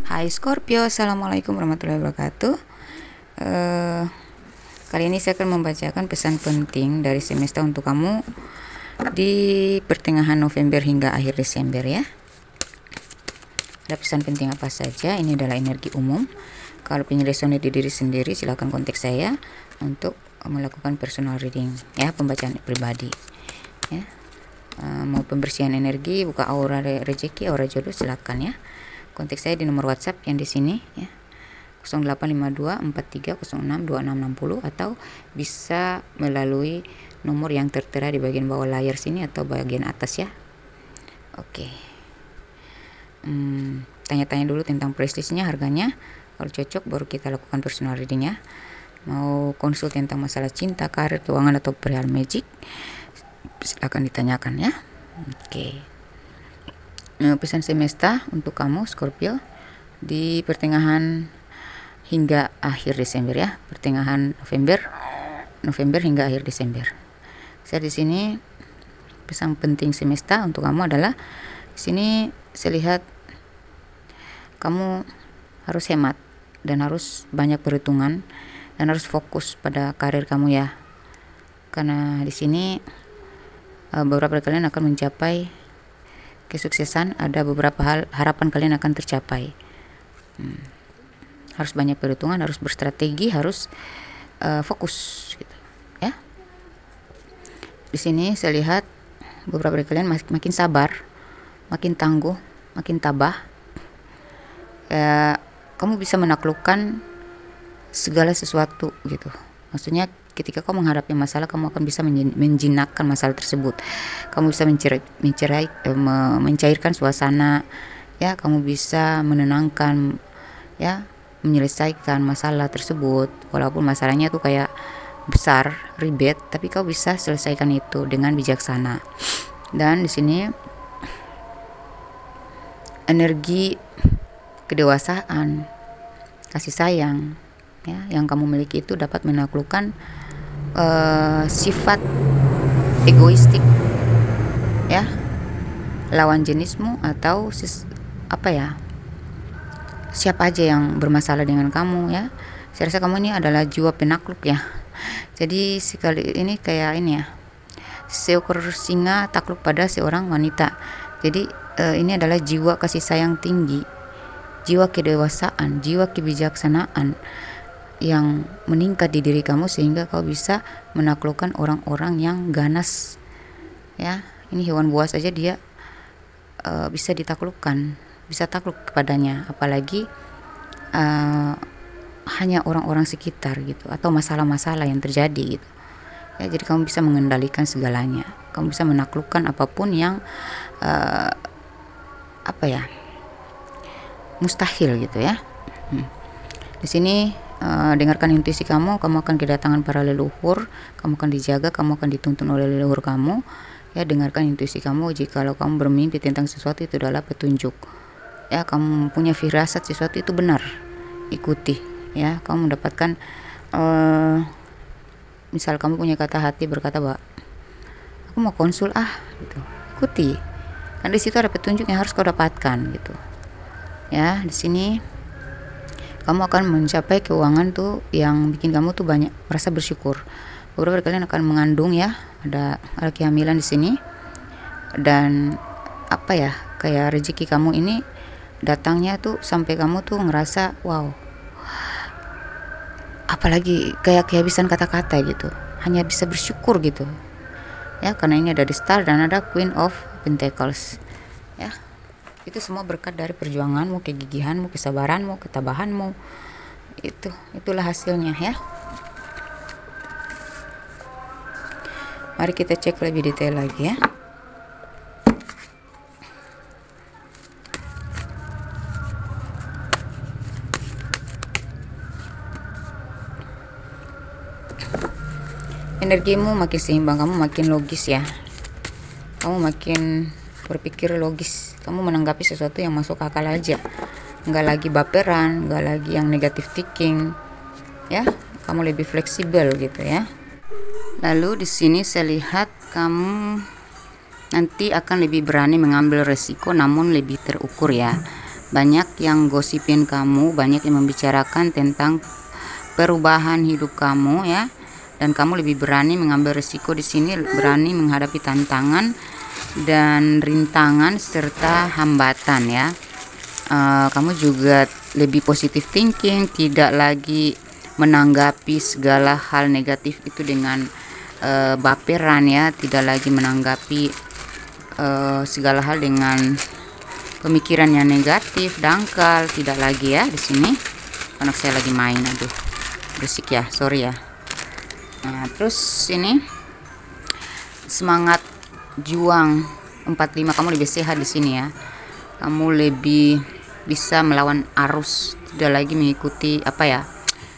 Hai Scorpio, Assalamualaikum warahmatullahi wabarakatuh. Kali ini saya akan membacakan pesan penting dari semesta untuk kamu di pertengahan November hingga akhir Desember ya. Ada pesan penting apa saja? Ini adalah energi umum. Kalau ingin resonate di diri sendiri, silakan kontak saya untuk melakukan personal reading ya, pembacaan pribadi ya. Mau pembersihan energi, buka aura rezeki, aura jodoh, silakan ya. Kontak saya di nomor WhatsApp yang di sini ya, 085243062660, atau bisa melalui nomor yang tertera di bagian bawah layar sini atau bagian atas ya. Oke. Tanya-tanya dulu tentang prestisnya, harganya. Kalau cocok baru kita lakukan personal reading ya. Mau konsul tentang masalah cinta, karir, keuangan, atau perihal magic, silakan ditanyakan ya. Oke. Pesan semesta untuk kamu Scorpio di pertengahan hingga akhir Desember ya, pertengahan November hingga akhir Desember. Saya di sini pesan penting semesta untuk kamu adalah, di sini saya lihat kamu harus hemat dan harus banyak perhitungan dan harus fokus pada karir kamu ya, karena di sini beberapa kalian akan mencapai kesuksesan, ada beberapa hal harapan kalian akan tercapai. Harus banyak perhitungan, harus berstrategi, harus fokus gitu ya. Di sini saya lihat beberapa dari kalian makin sabar, makin tangguh, makin tabah. Kamu bisa menaklukkan segala sesuatu gitu. Maksudnya ketika kamu menghadapi masalah, kamu akan bisa menjinakkan masalah tersebut. Kamu bisa mencairkan suasana ya, kamu bisa menenangkan ya, menyelesaikan masalah tersebut. Walaupun masalahnya tuh kayak besar, ribet, tapi kau bisa selesaikan itu dengan bijaksana. Dan di sini energi kedewasaan, kasih sayang ya, yang kamu miliki itu dapat menaklukkan sifat egoistik ya, lawan jenismu atau siapa aja yang bermasalah dengan kamu ya. Saya rasa kamu ini adalah jiwa penakluk ya. Jadi sekali ini kayak ini ya, seekor singa takluk pada seorang wanita. Jadi ini adalah jiwa kasih sayang tinggi, jiwa kedewasaan, jiwa kebijaksanaan yang meningkat di diri kamu, sehingga kau bisa menaklukkan orang-orang yang ganas ya. Ini hewan buas saja dia bisa ditaklukkan, bisa takluk kepadanya, apalagi hanya orang-orang sekitar gitu, atau masalah-masalah yang terjadi gitu ya. Jadi kamu bisa mengendalikan segalanya, kamu bisa menaklukkan apapun yang mustahil gitu ya. Di sini dengarkan intuisi kamu akan kedatangan para leluhur, kamu akan dijaga, kamu akan dituntun oleh leluhur kamu ya. Dengarkan intuisi kamu. Jikalau kamu bermimpi tentang sesuatu, itu adalah petunjuk ya. Kamu punya firasat sesuatu itu benar, ikuti ya. Kamu mendapatkan misal kamu punya kata hati berkata bahwa aku mau konsul gitu, ikuti, kan di situ ada petunjuk yang harus kau dapatkan gitu ya. Di sini kamu akan mencapai keuangan tuh yang bikin kamu tuh banyak merasa bersyukur. Beberapa dari kalian akan mengandung ya, ada kehamilan di sini, dan kayak rezeki kamu ini datangnya tuh sampai kamu tuh ngerasa wow, apalagi kayak kehabisan kata-kata gitu, hanya bisa bersyukur gitu ya, karena ini ada di Star dan ada Queen of Pentacles ya. Itu semua berkat dari perjuanganmu, kegigihanmu, kesabaranmu, ketabahanmu. Itulah hasilnya ya. Mari kita cek lebih detail lagi ya. Energimu makin seimbang, kamu makin logis ya. Kamu makin berpikir logis, kamu menanggapi sesuatu yang masuk akal aja, nggak lagi baperan, nggak lagi yang negative thinking ya. Kamu lebih fleksibel gitu ya. Lalu di sini saya lihat kamu nanti akan lebih berani mengambil resiko, namun lebih terukur ya. banyak yang gosipin kamu, banyak yang membicarakan tentang perubahan hidup kamu ya, dan kamu lebih berani mengambil resiko di sini, berani menghadapi tantangan dan rintangan serta hambatan ya. Kamu juga lebih positive thinking, tidak lagi menanggapi segala hal negatif itu dengan baperan ya, tidak lagi menanggapi segala hal dengan pemikiran yang negatif, dangkal, tidak lagi ya di sini. Anak saya lagi main, aduh berisik ya, sorry ya. Nah, terus ini semangat juang 45, kamu lebih sehat di sini ya. Kamu lebih bisa melawan arus, tidak lagi mengikuti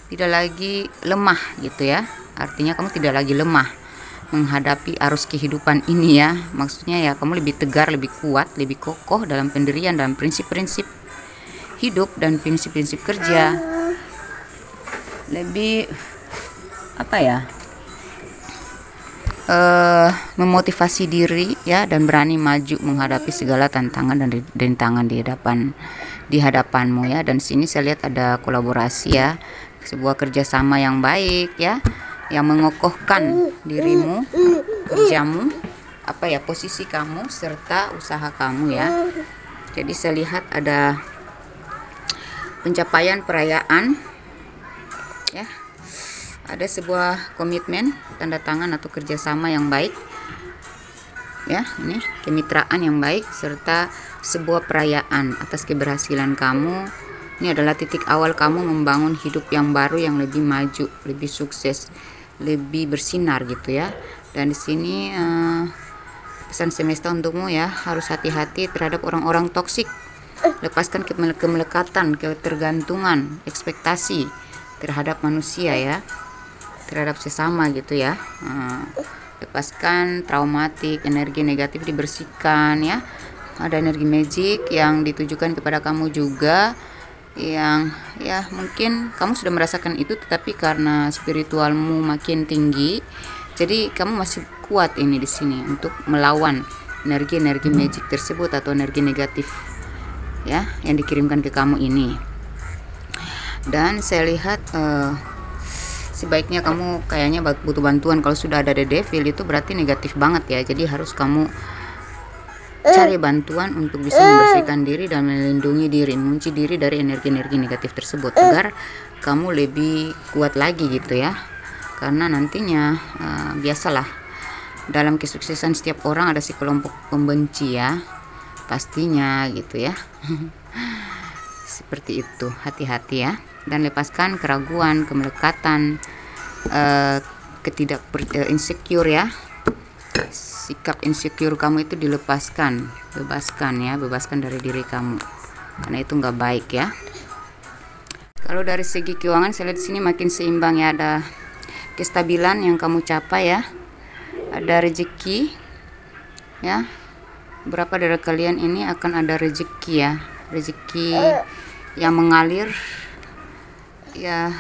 tidak lagi lemah gitu ya. Artinya kamu tidak lagi lemah menghadapi arus kehidupan ini ya. Maksudnya ya kamu lebih tegar, lebih kuat, lebih kokoh dalam pendirian dan prinsip-prinsip hidup dan prinsip-prinsip kerja. Lebih memotivasi diri ya, dan berani maju menghadapi segala tantangan dan rintangan di hadapanmu ya. Dan sini saya lihat ada kolaborasi ya, sebuah kerjasama yang baik ya, yang mengokohkan dirimu, kerjamu, posisi kamu serta usaha kamu ya. Jadi saya lihat ada pencapaian perayaan ya, ada sebuah komitmen, tanda tangan atau kerjasama yang baik ya, ini kemitraan yang baik serta sebuah perayaan atas keberhasilan kamu. Ini adalah titik awal kamu membangun hidup yang baru, yang lebih maju, lebih sukses, lebih bersinar gitu ya. Dan di sini pesan semesta untukmu ya, harus hati-hati terhadap orang-orang toksik. Lepaskan kemelekatan, ketergantungan, ekspektasi terhadap manusia ya, terhadap sesama gitu ya. Lepaskan traumatik, energi negatif dibersihkan ya. Ada energi magic yang ditujukan kepada kamu juga, yang ya mungkin kamu sudah merasakan itu, tetapi karena spiritualmu makin tinggi, jadi kamu masih kuat ini di sini untuk melawan energi-energi magic tersebut atau energi negatif ya yang dikirimkan ke kamu ini. Dan saya lihat sebaiknya kamu kayaknya butuh bantuan. Kalau sudah ada the devil itu berarti negatif banget ya, jadi harus kamu cari bantuan untuk bisa membersihkan diri dan melindungi diri, mengunci diri dari energi-energi negatif tersebut agar kamu lebih kuat lagi gitu ya. Karena nantinya biasalah dalam kesuksesan setiap orang ada sekelompok pembenci ya, pastinya gitu ya. Seperti itu, hati-hati ya. Dan lepaskan keraguan, kemelekatan, insecure ya. Sikap insecure kamu itu dilepaskan, bebaskan dari diri kamu, karena itu nggak baik ya. Kalau dari segi keuangan saya lihat di sini makin seimbang ya, ada kestabilan yang kamu capai ya, ada rezeki ya. Berapa dari kalian ini akan ada rezeki ya, rezeki yang mengalir ya,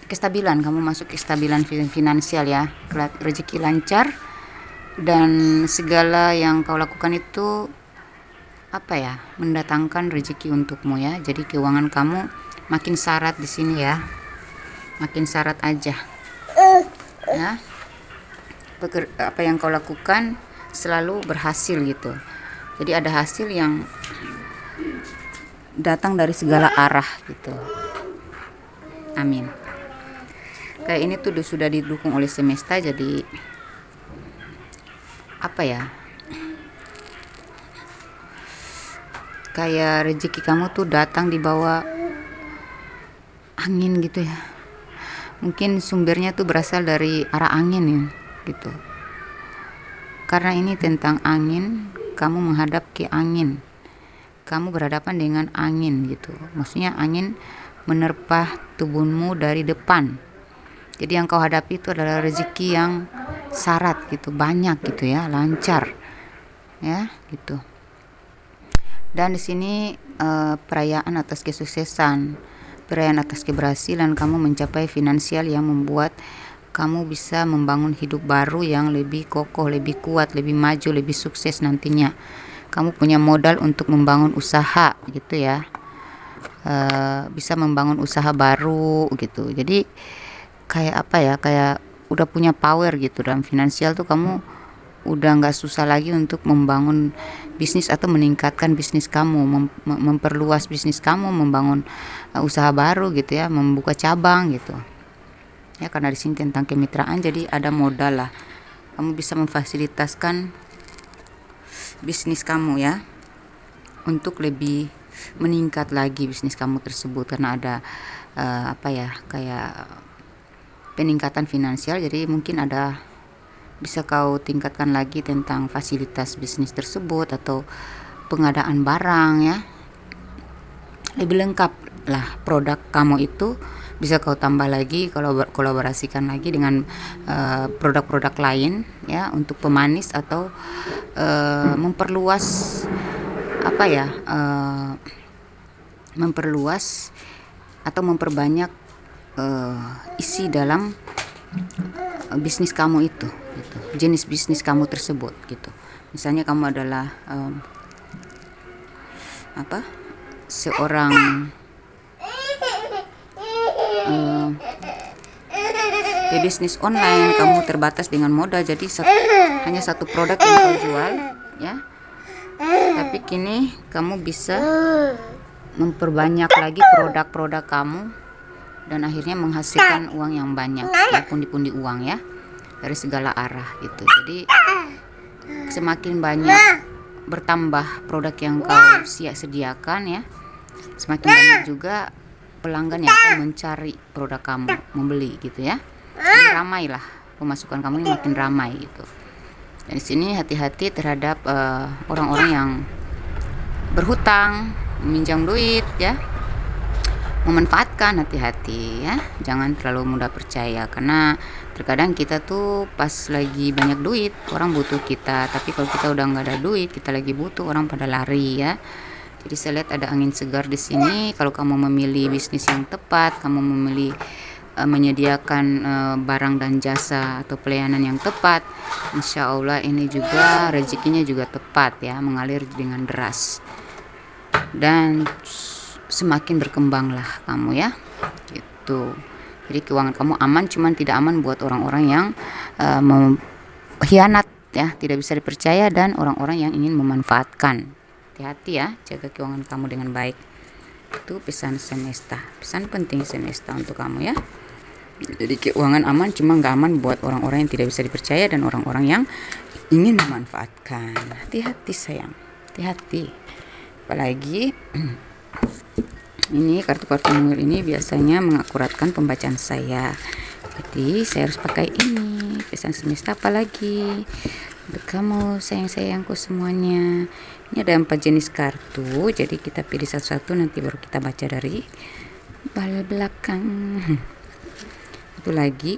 kestabilan, kamu masuk kestabilan finansial ya, rezeki lancar, dan segala yang kau lakukan itu mendatangkan rezeki untukmu ya. Jadi keuangan kamu makin syarat di sini ya, makin syarat aja ya. Apa yang kau lakukan selalu berhasil gitu, jadi ada hasil yang datang dari segala arah gitu. Amin. Kayak ini tuh sudah didukung oleh semesta, jadi kayak rezeki kamu tuh datang di bawah angin gitu ya. Mungkin sumbernya tuh berasal dari arah angin ya gitu. Karena ini tentang angin, kamu menghadap ke angin, kamu berhadapan dengan angin gitu. Maksudnya angin menerpa tubuhmu dari depan. Jadi yang kau hadapi itu adalah rezeki yang syarat gitu, banyak gitu ya, lancar ya gitu. Dan di sini perayaan atas kesuksesan, perayaan atas keberhasilan kamu mencapai finansial yang membuat kamu bisa membangun hidup baru yang lebih kokoh, lebih kuat, lebih maju, lebih sukses nantinya. kamu punya modal untuk membangun usaha gitu ya. Bisa membangun usaha baru gitu. Jadi kayak apa ya, kayak udah punya power gitu dalam finansial tuh. Kamu udah nggak susah lagi untuk membangun bisnis atau meningkatkan bisnis kamu, memperluas bisnis kamu, membangun usaha baru gitu ya, membuka cabang gitu ya. Karena di sini tentang kemitraan, jadi ada modal lah, kamu bisa memfasilitaskan bisnis kamu ya untuk lebih meningkat lagi bisnis kamu tersebut, karena ada apa ya, kayak peningkatan finansial. Jadi mungkin ada, bisa kau tingkatkan lagi tentang fasilitas bisnis tersebut atau pengadaan barang ya, lebih lengkap lah produk kamu itu. Bisa kau tambah lagi, kolaborasikan lagi dengan produk-produk lain ya, untuk pemanis atau memperluas apa ya, memperluas atau memperbanyak isi dalam bisnis kamu itu gitu. Jenis bisnis kamu tersebut gitu. Misalnya kamu adalah seorang bisnis online, kamu terbatas dengan modal, jadi hanya satu produk yang kau jual ya. Tapi kini kamu bisa memperbanyak lagi produk-produk kamu dan akhirnya menghasilkan uang yang banyak ya, pundi-pundi uang ya, dari segala arah gitu. Jadi semakin banyak bertambah produk yang kau sediakan ya, semakin banyak juga pelanggan yang akan mencari produk kamu, membeli gitu ya. Jadi ramailah, pemasukan kamu ini makin ramai gitu. Dan di sini hati-hati terhadap orang-orang yang berhutang, meminjam duit ya, memanfaatkan, hati-hati ya. Jangan terlalu mudah percaya, karena terkadang kita tuh pas lagi banyak duit orang butuh kita, tapi kalau kita udah nggak ada duit, kita lagi butuh, orang pada lari ya. Jadi saya lihat ada angin segar di sini. Kalau kamu memilih bisnis yang tepat, kamu memilih menyediakan barang dan jasa atau pelayanan yang tepat, insya Allah ini juga rezekinya juga tepat ya, mengalir dengan deras dan semakin berkembanglah kamu ya gitu. Jadi keuangan kamu aman, cuman tidak aman buat orang-orang yang khianat ya, tidak bisa dipercaya, dan orang-orang yang ingin memanfaatkan. Hati-hati ya, jaga keuangan kamu dengan baik. Itu pesan semesta, pesan penting semesta untuk kamu ya. Jadi keuangan aman, cuma nggak aman buat orang-orang yang tidak bisa dipercaya dan orang-orang yang ingin memanfaatkan. Hati-hati sayang, hati-hati. Apalagi ini kartu-kartu mungil ini biasanya mengakuratkan pembacaan saya, jadi saya harus pakai ini pesan semesta. Apalagi untuk kamu sayang-sayangku semuanya, ini ada 4 jenis kartu, jadi kita pilih satu-satu, nanti baru kita baca dari belakang. Itu lagi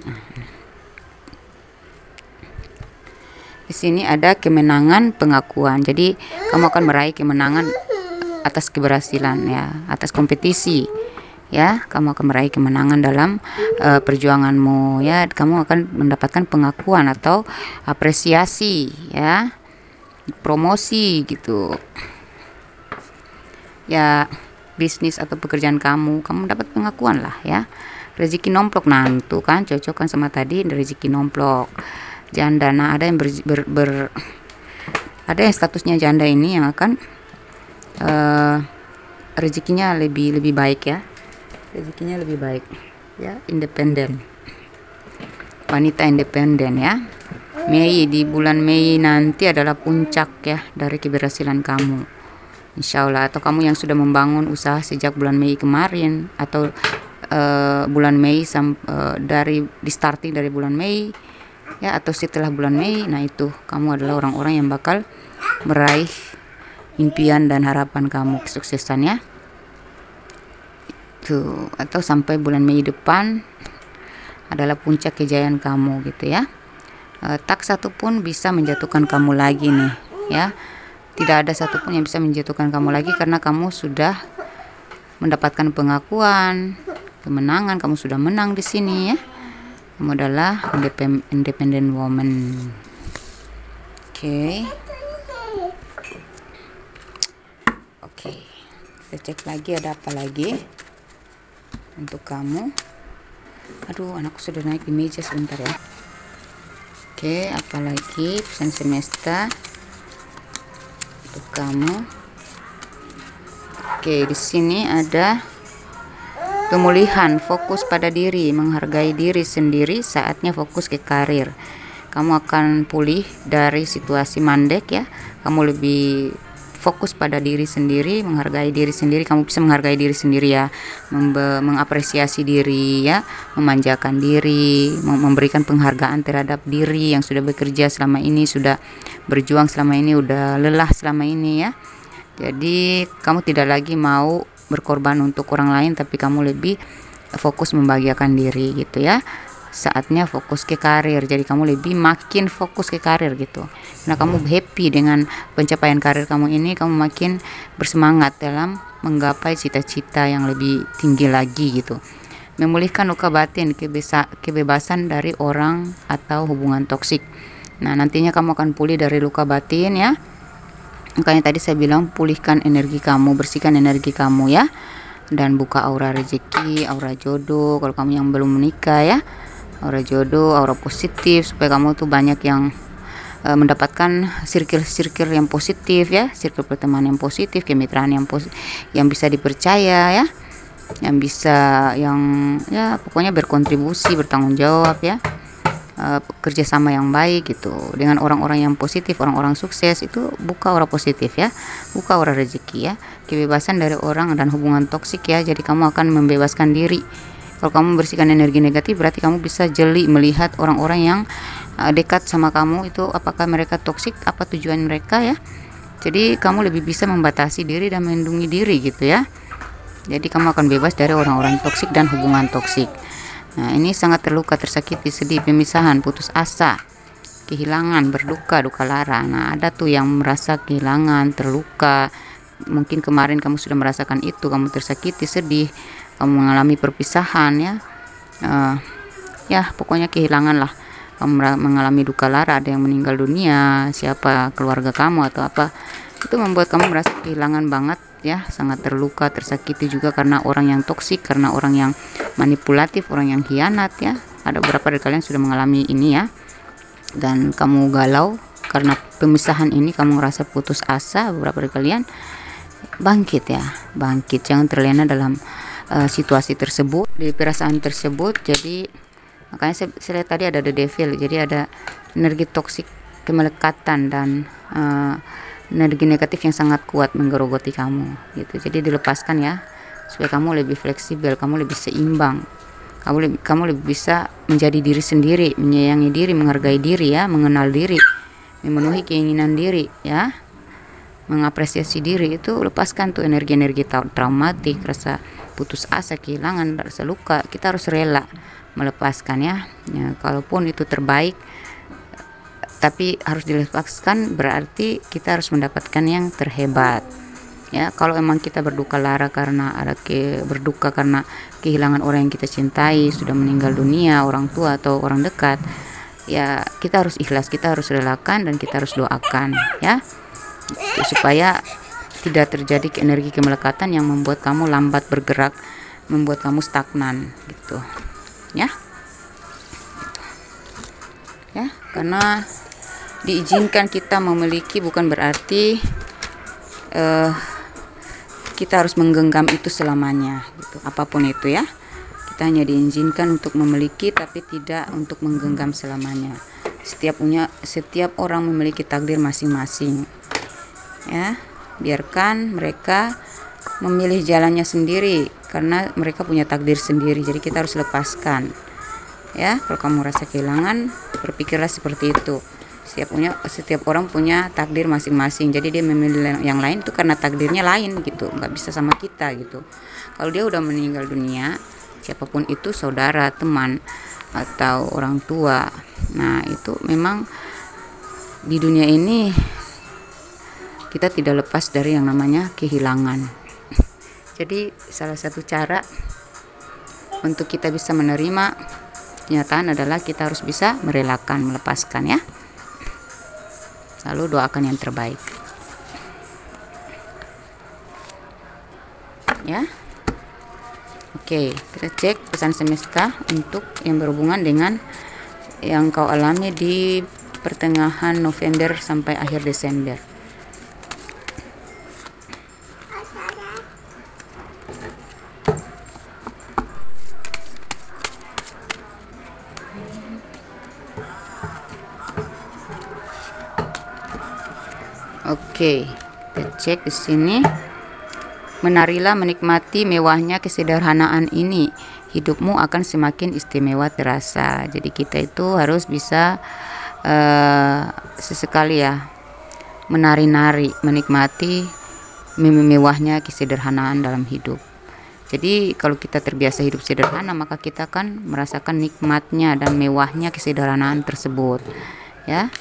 di sini ada kemenangan, pengakuan. Jadi kamu akan meraih kemenangan atas keberhasilan ya, atas kompetisi ya. Kamu akan meraih kemenangan dalam perjuanganmu ya. Kamu akan mendapatkan pengakuan atau apresiasi ya, promosi gitu ya. Bisnis atau pekerjaan kamu dapat pengakuan lah ya. Rezeki nomplok, nah itu kan cocok kan sama tadi, rezeki nomplok. Janda, nah ada yang ada yang statusnya janda ini yang akan rezekinya lebih baik ya, rezekinya lebih baik ya. Independen, wanita independen ya. Mei, di bulan Mei nanti adalah puncak ya dari keberhasilan kamu, insya Allah. Atau kamu yang sudah membangun usaha sejak bulan Mei kemarin, atau bulan Mei dari starting dari bulan Mei ya, atau setelah bulan Mei, nah itu kamu adalah orang-orang yang bakal meraih impian dan harapan kamu, kesuksesan ya itu. Atau sampai bulan Mei depan adalah puncak kejayaan kamu gitu ya. Tak satu pun bisa menjatuhkan kamu lagi nih ya, tidak ada satupun yang bisa menjatuhkan kamu lagi, karena kamu sudah mendapatkan pengakuan, kemenangan. Kamu sudah menang di sini ya. Kamu adalah independent woman. Oke. Oke, kita cek lagi ada apa lagi untuk kamu. Aduh, anakku sudah naik di meja, sebentar ya. Oke, apalagi pesan semesta untuk kamu. Oke, di sini ada pemulihan, fokus pada diri, menghargai diri sendiri, saatnya fokus ke karir. Kamu akan pulih dari situasi mandek ya. Kamu lebih fokus pada diri sendiri, menghargai diri sendiri. Kamu bisa menghargai diri sendiri ya, mengapresiasi diri ya, memanjakan diri, memberikan penghargaan terhadap diri yang sudah bekerja selama ini, sudah berjuang selama ini, udah lelah selama ini ya. Jadi kamu tidak lagi mau berkorban untuk orang lain, tapi kamu lebih fokus membahagiakan diri gitu ya. Saatnya fokus ke karir, jadi kamu lebih makin fokus ke karir gitu. Karena kamu happy dengan pencapaian karir kamu ini, kamu makin bersemangat dalam menggapai cita-cita yang lebih tinggi lagi gitu. Memulihkan luka batin, kebebasan dari orang atau hubungan toksik. Nah, nantinya kamu akan pulih dari luka batin ya. Makanya tadi saya bilang pulihkan energi kamu, bersihkan energi kamu ya. Dan buka aura rezeki, aura jodoh kalau kamu yang belum menikah ya. Aura jodoh, aura positif, supaya kamu tuh banyak yang mendapatkan circle yang positif ya, circle pertemanan yang positif, kemitraan yang bisa dipercaya ya, yang bisa ya pokoknya berkontribusi, bertanggung jawab ya, kerjasama yang baik gitu dengan orang-orang yang positif, orang-orang sukses. Itu buka aura positif ya, buka aura rezeki ya, kebebasan dari orang dan hubungan toksik ya. Jadi kamu akan membebaskan diri. Kalau kamu bersihkan energi negatif, berarti kamu bisa jeli melihat orang-orang yang dekat sama kamu itu apakah mereka toksik, apa tujuan mereka ya. Jadi kamu lebih bisa membatasi diri dan melindungi diri gitu ya. Jadi kamu akan bebas dari orang-orang toksik dan hubungan toksik. Nah, ini sangat terluka, tersakiti, sedih, pemisahan, putus asa, kehilangan, berduka, duka lara. Nah, ada tuh yang merasa kehilangan, terluka. Mungkin kemarin kamu sudah merasakan itu, kamu tersakiti, sedih, kamu mengalami perpisahan ya. Ya pokoknya kehilangan lah, kamu mengalami duka lara, ada yang meninggal dunia, siapa keluarga kamu atau apa. Itu membuat kamu merasa kehilangan banget ya, sangat terluka, tersakiti juga karena orang yang toksik, karena orang yang manipulatif, orang yang khianat ya. Ada beberapa dari kalian sudah mengalami ini ya, dan kamu galau karena pemisahan ini, kamu merasa putus asa. Beberapa dari kalian bangkit ya, bangkit, jangan terlena dalam situasi tersebut, di perasaan tersebut. Jadi makanya saya lihat tadi ada the devil, jadi ada energi toksik, kemelekatan dan energi negatif yang sangat kuat menggerogoti kamu gitu. Jadi dilepaskan ya, supaya kamu lebih fleksibel, kamu lebih seimbang, kamu lebih bisa menjadi diri sendiri, menyayangi diri, menghargai diri ya, mengenal diri, memenuhi keinginan diri ya, mengapresiasi diri. Itu lepaskan tuh energi-energi traumatik, rasa putus asa, kehilangan, rasa luka. Kita harus rela melepaskan ya. Kalaupun itu terbaik, tapi harus dilepaskan, berarti kita harus mendapatkan yang terhebat ya. Kalau emang kita berduka lara karena berduka karena kehilangan orang yang kita cintai, sudah meninggal dunia, orang tua atau orang dekat ya, kita harus ikhlas, kita harus relakan, dan kita harus doakan ya, supaya tidak terjadi energi kemelekatan yang membuat kamu lambat bergerak, membuat kamu stagnan gitu ya. Ya, karena diizinkan kita memiliki bukan berarti kita harus menggenggam itu selamanya gitu, apapun itu ya. Kita hanya diizinkan untuk memiliki, tapi tidak untuk menggenggam selamanya. Setiap orang memiliki takdir masing-masing ya. Biarkan mereka memilih jalannya sendiri, karena mereka punya takdir sendiri. Jadi kita harus lepaskan ya. Kalau kamu rasa kehilangan, berpikirlah seperti itu. Setiap orang punya takdir masing-masing. Jadi dia memilih yang lain itu karena takdirnya lain gitu, nggak bisa sama kita gitu. Kalau dia udah meninggal dunia, siapapun itu, saudara, teman, atau orang tua, nah itu memang di dunia ini kita tidak lepas dari yang namanya kehilangan. Jadi salah satu cara untuk kita bisa menerima kenyataan adalah kita harus bisa merelakan, melepaskan ya. Lalu doakan yang terbaik. ya. Oke, kita cek pesan semesta untuk yang berhubungan dengan yang kau alami di pertengahan November sampai akhir Desember. Oke, kita cek di sini. Menarilah menikmati mewahnya kesederhanaan ini. Hidupmu akan semakin istimewa terasa. Jadi kita itu harus bisa sesekali ya menari-nari, menikmati mewahnya kesederhanaan dalam hidup. Jadi kalau kita terbiasa hidup sederhana, maka kita akan merasakan nikmatnya dan mewahnya kesederhanaan tersebut, ya.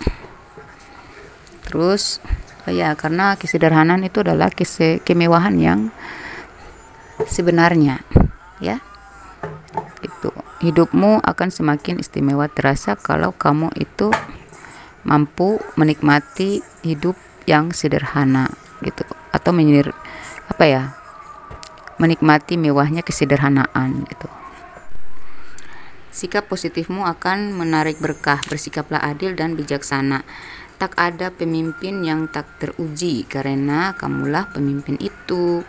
Terus ya, karena kesederhanaan itu adalah kemewahan yang sebenarnya, ya. Itu hidupmu akan semakin istimewa terasa kalau kamu itu mampu menikmati hidup yang sederhana gitu, atau menikmati mewahnya kesederhanaan gitu. Sikap positifmu akan menarik berkah. Bersikaplah adil dan bijaksana. Tak ada pemimpin yang tak teruji, karena kamulah pemimpin itu.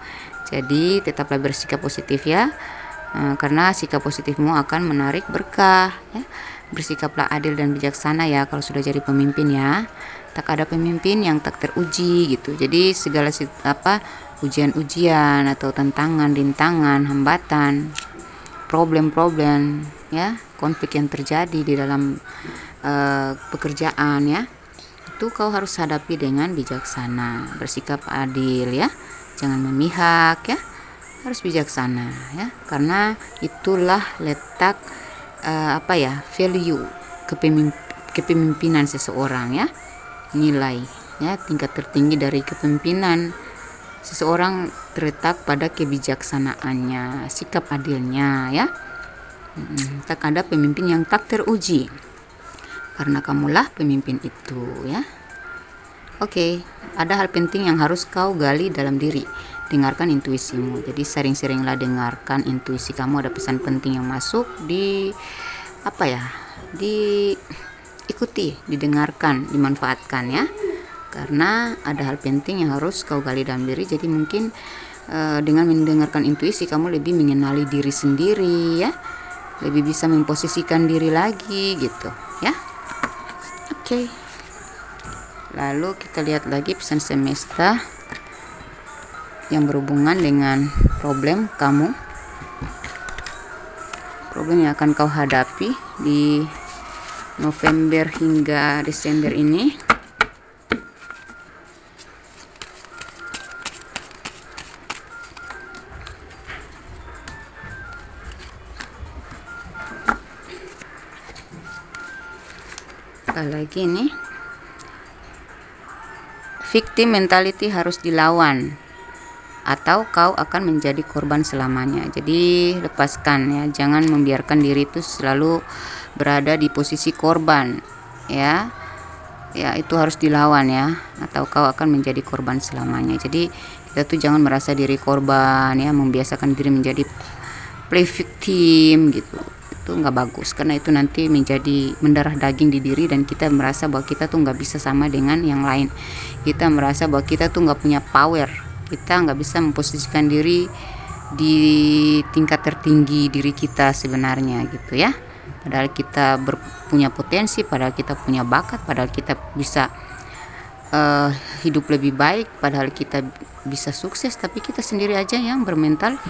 Jadi tetaplah bersikap positif ya, karena sikap positifmu akan menarik berkah ya. Bersikaplah adil dan bijaksana ya kalau sudah jadi pemimpin ya. Tak ada pemimpin yang tak teruji gitu. Jadi segala ujian-ujian atau tantangan, rintangan, hambatan, problem-problem ya, konflik yang terjadi di dalam pekerjaan ya, itu kau harus hadapi dengan bijaksana. Bersikap adil ya, jangan memihak ya, harus bijaksana ya, karena itulah letak value kepemimpinan seseorang ya, nilai ya, tingkat tertinggi dari kepemimpinan seseorang terletak pada kebijaksanaannya, sikap adilnya ya. Tak ada pemimpin yang tak teruji, karena kamulah pemimpin itu ya. Oke, ada hal penting yang harus kau gali dalam diri. Dengarkan intuisimu. Jadi sering-seringlah dengarkan intuisi kamu. Ada pesan penting yang masuk, diikuti, didengarkan, dimanfaatkan ya. Karena ada hal penting yang harus kau gali dalam diri. Jadi mungkin dengan mendengarkan intuisi kamu lebih mengenali diri sendiri ya, lebih bisa memposisikan diri lagi gitu ya. Oke. Lalu kita lihat lagi pesan semesta yang berhubungan dengan problem kamu, problem yang akan kau hadapi di November hingga Desember ini. Lagi nih, victim mentality harus dilawan atau kau akan menjadi korban selamanya. Jadi lepaskan ya, jangan membiarkan diri itu selalu berada di posisi korban ya. Ya, itu harus dilawan ya, atau kau akan menjadi korban selamanya. Jadi kita tuh jangan merasa diri korban ya, membiasakan diri menjadi play victim gitu. Itu nggak bagus, karena itu nanti menjadi mendarah daging di diri, dan kita merasa bahwa kita tuh nggak bisa sama dengan yang lain. Kita merasa bahwa kita tuh nggak punya power, kita nggak bisa memposisikan diri di tingkat tertinggi diri kita sebenarnya gitu ya. Padahal kita punya potensi, padahal kita punya bakat, padahal kita bisa hidup lebih baik, padahal kita bisa sukses, tapi kita sendiri aja yang bermental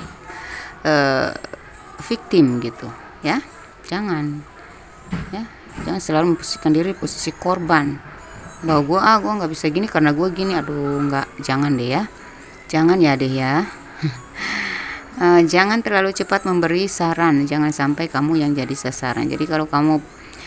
victim gitu ya. Jangan selalu memposisikan diri posisi korban, bahwa gue nggak bisa gini karena gue gini. Aduh, jangan deh ya, jangan ya deh ya. Jangan terlalu cepat memberi saran, jangan sampai kamu yang jadi sasaran. Jadi kalau kamu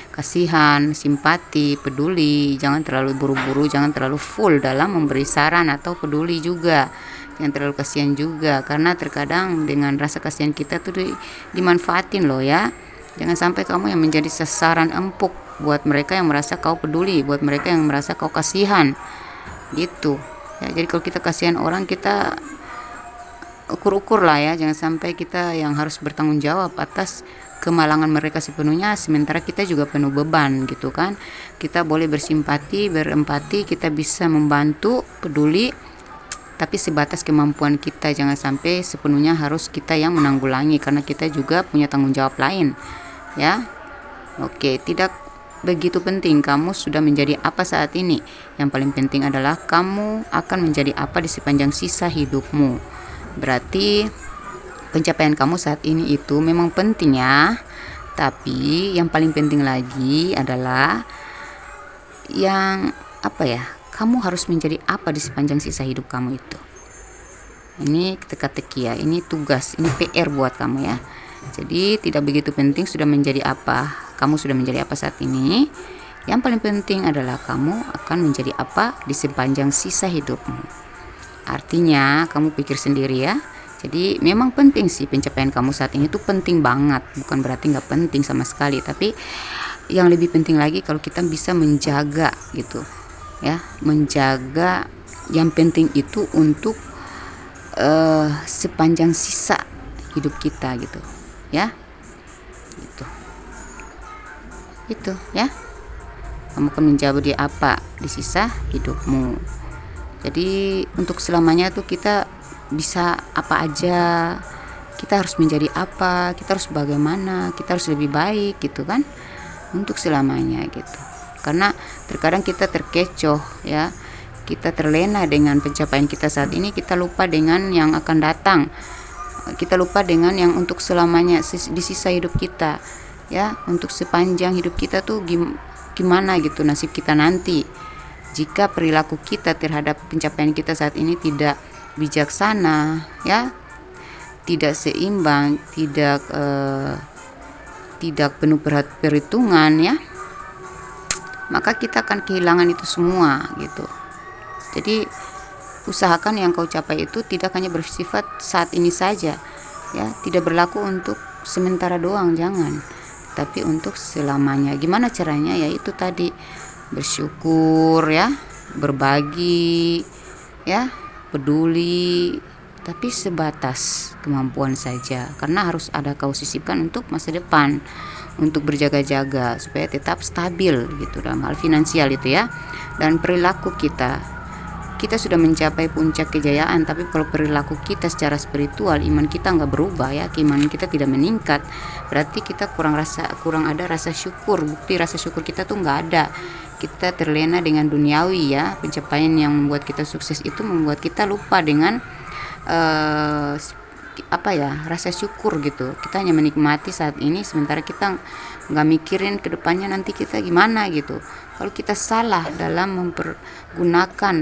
kasihan, simpati, peduli, jangan terlalu buru-buru, jangan terlalu full dalam memberi saran atau peduli juga. Jangan terlalu kasihan juga, karena terkadang dengan rasa kasihan kita tuh dimanfaatin loh ya. Jangan sampai kamu yang menjadi sasaran empuk buat mereka yang merasa kau peduli, buat mereka yang merasa kau kasihan gitu ya. Jadi kalau kita kasihan orang, kita ukur-ukur lah ya, jangan sampai kita yang harus bertanggung jawab atas kemalangan mereka sepenuhnya, sementara kita juga penuh beban gitu kan. Kita boleh bersimpati, berempati, kita bisa membantu, peduli, tapi sebatas kemampuan kita. Jangan sampai sepenuhnya harus kita yang menanggulangi, karena kita juga punya tanggung jawab lain ya. Oke, tidak begitu penting kamu sudah menjadi apa saat ini. Yang paling penting adalah kamu akan menjadi apa di sepanjang sisa hidupmu. Berarti pencapaian kamu saat ini itu memang penting ya, tapi yang paling penting lagi adalah yang apa ya, kamu harus menjadi apa di sepanjang sisa hidup kamu itu. Ini teka-teki ya, ini tugas, ini PR buat kamu ya. Jadi tidak begitu penting sudah menjadi apa, kamu sudah menjadi apa saat ini. Yang paling penting adalah kamu akan menjadi apa di sepanjang sisa hidupmu. Artinya kamu pikir sendiri ya. Jadi memang penting sih pencapaian kamu saat ini tuh penting banget, bukan berarti nggak penting sama sekali, tapi yang lebih penting lagi kalau kita bisa menjaga gitu ya, menjaga yang penting itu untuk sepanjang sisa hidup kita gitu ya. Itu ya, kamu akan menjadi apa di sisa hidupmu. Jadi untuk selamanya tuh kita bisa apa aja, kita harus menjadi apa, kita harus bagaimana, kita harus lebih baik gitu kan, untuk selamanya gitu. Karena terkadang kita terkecoh ya, kita terlena dengan pencapaian kita saat ini, kita lupa dengan yang akan datang, kita lupa dengan yang untuk selamanya di sisa hidup kita ya. Untuk sepanjang hidup kita tuh gimana gitu nasib kita nanti jika perilaku kita terhadap pencapaian kita saat ini tidak bijaksana ya, tidak seimbang, tidak penuh perhitungan ya, maka kita akan kehilangan itu semua gitu. Jadi usahakan yang kau capai itu tidak hanya bersifat saat ini saja ya, tidak berlaku untuk sementara doang, jangan, tapi untuk selamanya. Gimana caranya? Ya itu tadi, bersyukur ya, berbagi ya, peduli, tapi sebatas kemampuan saja, karena harus ada kau sisipkan untuk masa depan, untuk berjaga-jaga supaya tetap stabil gitu dalam hal finansial itu ya. Dan perilaku kita sudah mencapai puncak kejayaan, tapi kalau perilaku kita secara spiritual, iman kita nggak berubah ya, keimanan kita tidak meningkat, berarti kita kurang ada rasa syukur. Bukti rasa syukur kita tuh nggak ada. Kita terlena dengan duniawi ya. Pencapaian yang membuat kita sukses itu membuat kita lupa dengan rasa syukur gitu. Kita hanya menikmati saat ini, sementara kita nggak mikirin kedepannya nanti kita gimana gitu. Kalau kita salah dalam mempergunakan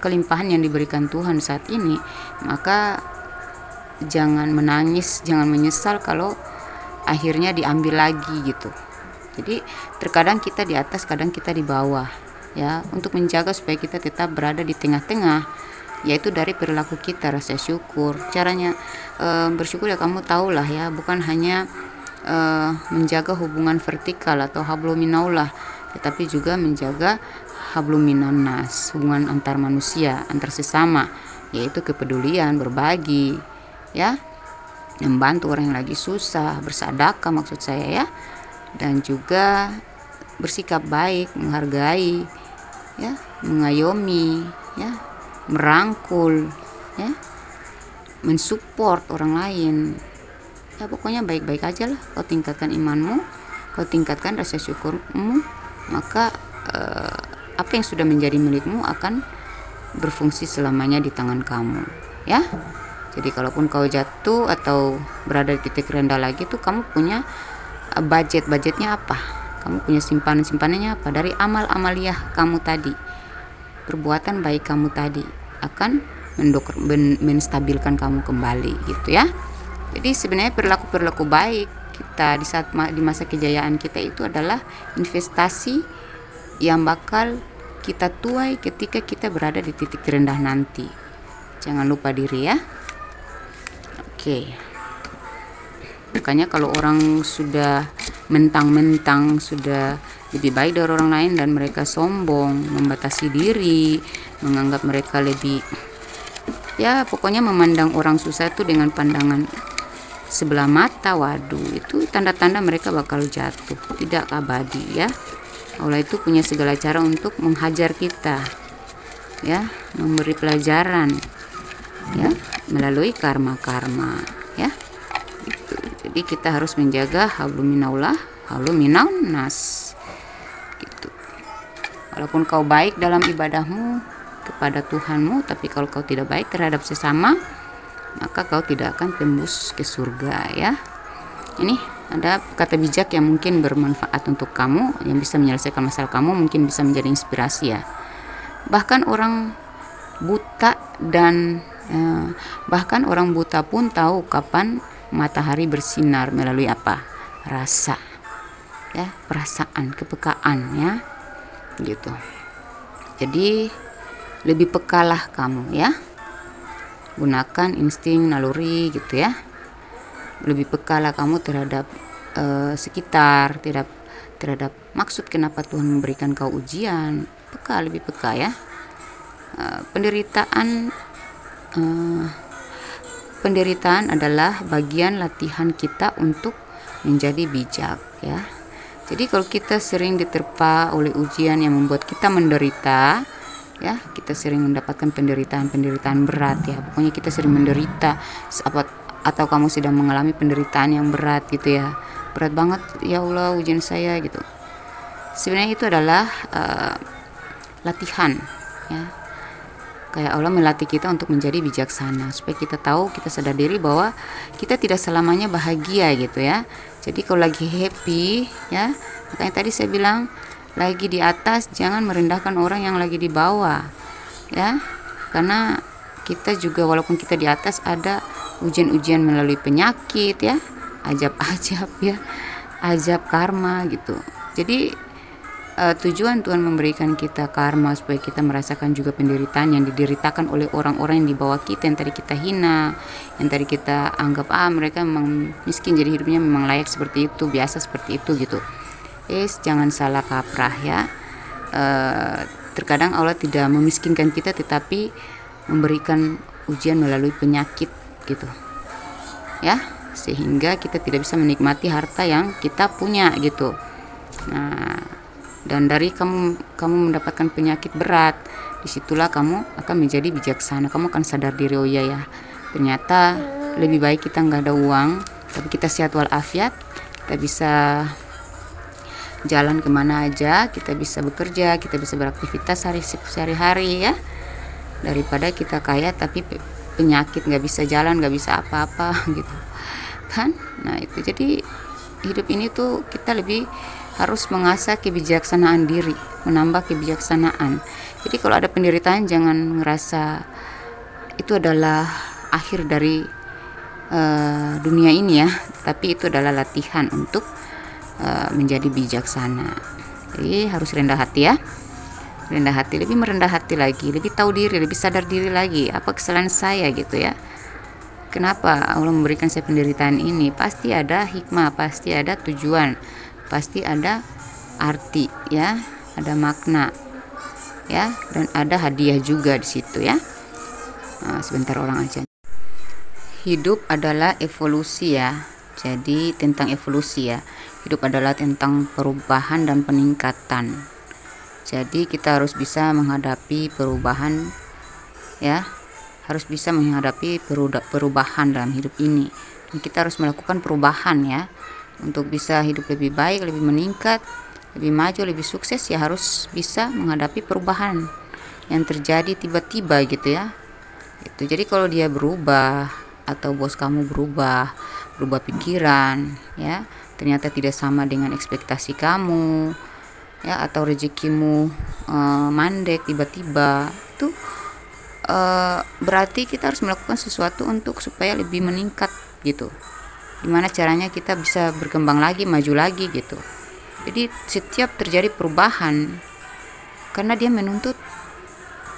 kelimpahan yang diberikan Tuhan saat ini, maka jangan menangis, jangan menyesal kalau akhirnya diambil lagi gitu. Jadi terkadang kita di atas, kadang kita di bawah ya, untuk menjaga supaya kita tetap berada di tengah-tengah, yaitu dari perilaku kita, rasa syukur. Caranya bersyukur ya kamu tahulah ya, bukan hanya menjaga hubungan vertikal atau hablum minallah, tetapi juga menjaga hablum minannas, hubungan antar manusia, antar sesama, yaitu kepedulian, berbagi ya, membantu orang yang lagi susah, bersedekah maksud saya ya, dan juga bersikap baik, menghargai ya, mengayomi ya, merangkul ya, mensupport orang lain ya. Pokoknya baik-baik aja lah. Kau tingkatkan imanmu, kau tingkatkan rasa syukurmu, maka apa yang sudah menjadi milikmu akan berfungsi selamanya di tangan kamu ya. Jadi kalaupun kau jatuh atau berada di titik rendah lagi tuh, kamu punya budgetnya apa, kamu punya simpanannya apa, dari amal-amaliyah kamu tadi, perbuatan baik kamu tadi akan menstabilkan kamu kembali gitu ya. Jadi sebenarnya perilaku baik kita di masa kejayaan kita itu adalah investasi yang bakal kita tuai ketika kita berada di titik terendah nanti. Jangan lupa diri ya. Oke. Makanya kalau orang sudah mentang-mentang sudah lebih baik dari orang lain dan mereka sombong, membatasi diri, menganggap mereka lebih ya pokoknya memandang orang susah itu dengan pandangan sebelah mata. Waduh, itu tanda-tanda mereka bakal jatuh, tidak abadi ya. Allah itu punya segala cara untuk menghajar kita ya, memberi pelajaran ya, melalui karma-karma ya. Gitu. Jadi kita harus menjaga hablum minallah, hablum minan nas gitu. Walaupun kau baik dalam ibadahmu kepada Tuhanmu, tapi kalau kau tidak baik terhadap sesama, maka kau tidak akan tembus ke surga ya. Ini ada kata bijak yang mungkin bermanfaat untuk kamu, yang bisa menyelesaikan masalah kamu, mungkin bisa menjadi inspirasi ya. Bahkan orang buta bahkan orang buta pun tahu kapan matahari bersinar melalui apa? Rasa ya, perasaan, kepekaan ya gitu. Jadi lebih pekalah kamu ya, gunakan insting naluri gitu ya. Lebih pekalah kamu terhadap sekitar, terhadap maksud kenapa Tuhan memberikan kau ujian. Peka, lebih peka ya. Penderitaan adalah bagian latihan kita untuk menjadi bijak ya. Jadi kalau kita sering diterpa oleh ujian yang membuat kita menderita ya, kita sering mendapatkan penderitaan berat ya, pokoknya kita sering menderita, atau kamu sedang mengalami penderitaan yang berat gitu ya, berat banget ya Allah ujian saya gitu. Sebenarnya itu adalah latihan ya, kayak Allah melatih kita untuk menjadi bijaksana, supaya kita tahu, kita sadar diri bahwa kita tidak selamanya bahagia gitu ya. Jadi kalau lagi happy ya, makanya tadi saya bilang lagi di atas jangan merendahkan orang yang lagi di bawah ya, karena kita juga walaupun kita di atas ada ujian-ujian melalui penyakit ya, ajab-ajab ya, ajab karma gitu. Jadi tujuan Tuhan memberikan kita karma supaya kita merasakan juga penderitaan yang dideritakan oleh orang-orang yang di bawah kita, yang tadi kita hina, yang tadi kita anggap mereka memang miskin jadi hidupnya memang layak seperti itu, biasa seperti itu gitu. Jangan salah kaprah ya. Terkadang Allah tidak memiskinkan kita tetapi memberikan ujian melalui penyakit gitu ya, sehingga kita tidak bisa menikmati harta yang kita punya gitu. Nah, dan dari kamu mendapatkan penyakit berat, disitulah kamu akan menjadi bijaksana. Kamu akan sadar diri, oh iya ya, ternyata lebih baik kita nggak ada uang tapi kita sehat walafiat, kita bisa jalan kemana aja, kita bisa bekerja, kita bisa beraktivitas sehari-hari ya, daripada kita kaya tapi penyakit, nggak bisa jalan, nggak bisa apa-apa gitu kan. Nah itu, jadi hidup ini tuh kita lebih harus mengasah kebijaksanaan diri, menambah kebijaksanaan. Jadi kalau ada penderitaan jangan ngerasa itu adalah akhir dari dunia ini ya, tapi itu adalah latihan untuk menjadi bijaksana. Jadi harus rendah hati ya, rendah hati, lebih merendah hati lagi, lebih tahu diri, lebih sadar diri lagi, apa kesalahan saya gitu ya. Kenapa Allah memberikan saya penderitaan ini? Pasti ada hikmah, pasti ada tujuan, pasti ada arti ya, ada makna ya, dan ada hadiah juga di situ ya. Sebentar orang aja. Hidup adalah evolusi ya. Jadi tentang evolusi ya. Hidup adalah tentang perubahan dan peningkatan. Jadi kita harus bisa menghadapi perubahan ya. Harus bisa menghadapi perubahan dalam hidup ini. Dan kita harus melakukan perubahan ya. Untuk bisa hidup lebih baik, lebih meningkat, lebih maju, lebih sukses ya, harus bisa menghadapi perubahan yang terjadi tiba-tiba gitu ya. Itu. Jadi kalau dia berubah atau bos kamu berubah pikiran ya, ternyata tidak sama dengan ekspektasi kamu ya, atau rezekimu mandek tiba-tiba, itu berarti kita harus melakukan sesuatu untuk supaya lebih meningkat gitu. Gimana caranya kita bisa berkembang lagi, maju lagi gitu. Jadi setiap terjadi perubahan, karena dia menuntut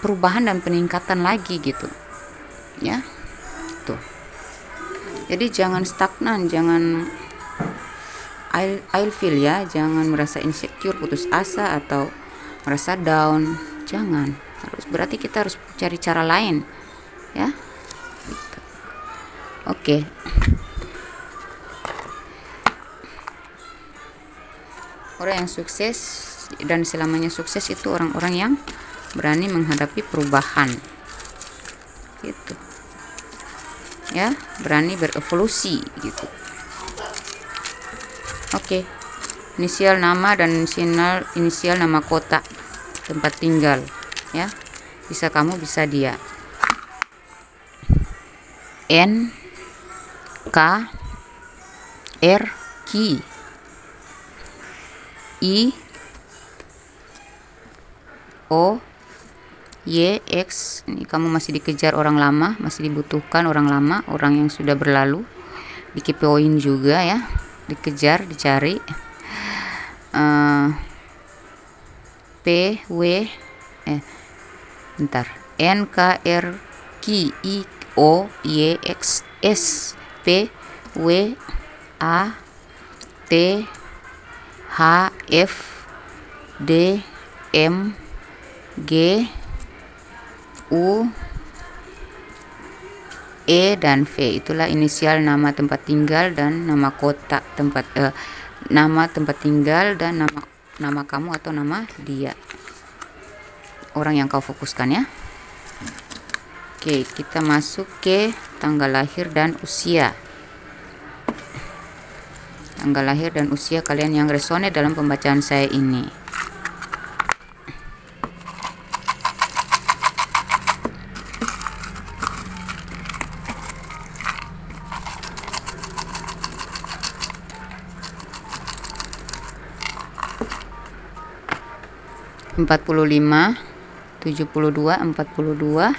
perubahan dan peningkatan lagi gitu ya tuh. Jadi jangan stagnan, jangan feel ya, jangan merasa insecure, putus asa atau merasa down, jangan. Berarti kita harus cari cara lain ya, Oke. Orang yang sukses dan selamanya sukses itu orang-orang yang berani menghadapi perubahan. Gitu. Ya, berani berevolusi gitu. Oke. Inisial nama dan inisial nama kota tempat tinggal, ya. Bisa kamu, bisa dia. N K R Q I O Y X. Ini kamu masih dikejar orang lama, masih dibutuhkan orang lama, orang yang sudah berlalu, dikepoin juga ya, dikejar, dicari. P W bentar, N K R Q I O Y X S P W A T H F D M G U E dan V. Itulah inisial nama tempat tinggal dan nama kota tempat nama tempat tinggal dan nama kamu atau nama dia, orang yang kau fokuskan ya. Oke, kita masuk ke tanggal lahir dan usia. Tanggal lahir dan usia kalian yang resonate dalam pembacaan saya ini. Empat puluh lima, 72, 42,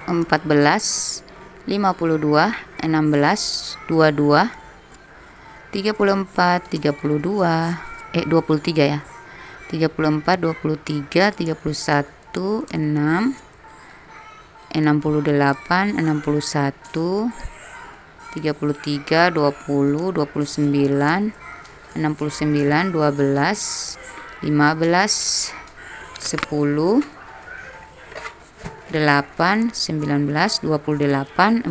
14, 52, 16, 22, 34, 32, 23 ya. 34, 23, 31, 6, 68, 61, 33, 20, 29, 69, 12, 15, 10, 8, 19, 28,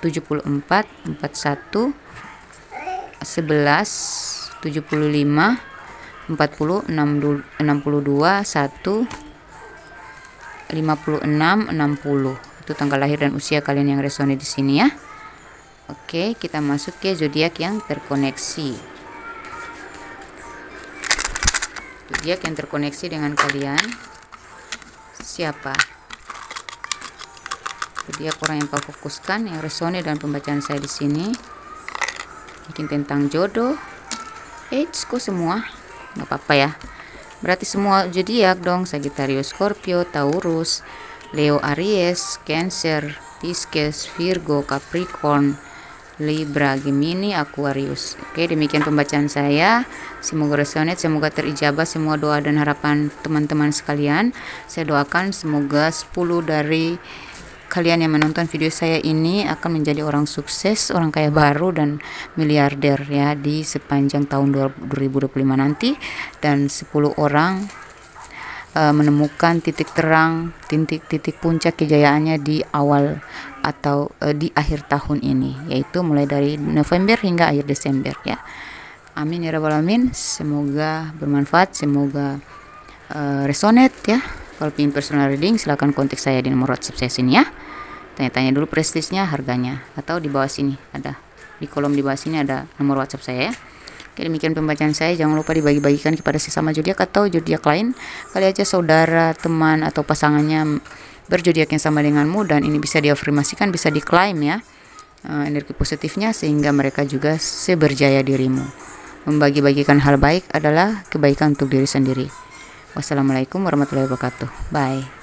74, 41, 11, 75, 40, 62, 1, 56, 60. Itu tanggal lahir dan usia kalian yang resonate di sini ya. Oke, kita masuk ke zodiak yang terkoneksi. Zodiak yang terkoneksi dengan kalian siapa? Zodiak orang yang kau fokuskan, yang resonate dan pembacaan saya di sini. Mungkin tentang jodoh. Kok semua? Nggak apa-apa ya. Berarti semua zodiak dong. Sagittarius, Scorpio, Taurus, Leo, Aries, Cancer, Pisces, Virgo, Capricorn, Libra, Gemini, Aquarius. Oke, demikian pembacaan saya. Semoga resonate, semoga terijabah semua doa dan harapan teman-teman sekalian. Saya doakan semoga 10 dari kalian yang menonton video saya ini akan menjadi orang sukses, orang kaya baru dan miliarder ya di sepanjang tahun 2025 nanti, dan 10 orang menemukan titik terang, titik puncak kejayaannya di awal atau di akhir tahun ini, yaitu mulai dari November hingga akhir Desember ya. Amin ya rabbal alamin. Semoga bermanfaat, semoga resonate ya. Kalau ingin personal reading silahkan kontak saya di nomor WhatsApp saya sini ya. Tanya-tanya dulu prestisnya, harganya, atau di bawah sini ada, di kolom di bawah sini ada nomor WhatsApp saya ya. Oke, demikian pembacaan saya. Jangan lupa dibagi-bagikan kepada sesama zodiak atau zodiak lain. Kali aja saudara, teman atau pasangannya berzodiak yang sama denganmu dan ini bisa diafirmasikan, bisa diklaim ya energi positifnya sehingga mereka juga seberjaya dirimu. Membagi-bagikan hal baik adalah kebaikan untuk diri sendiri. Wassalamualaikum warahmatullahi wabarakatuh. Bye.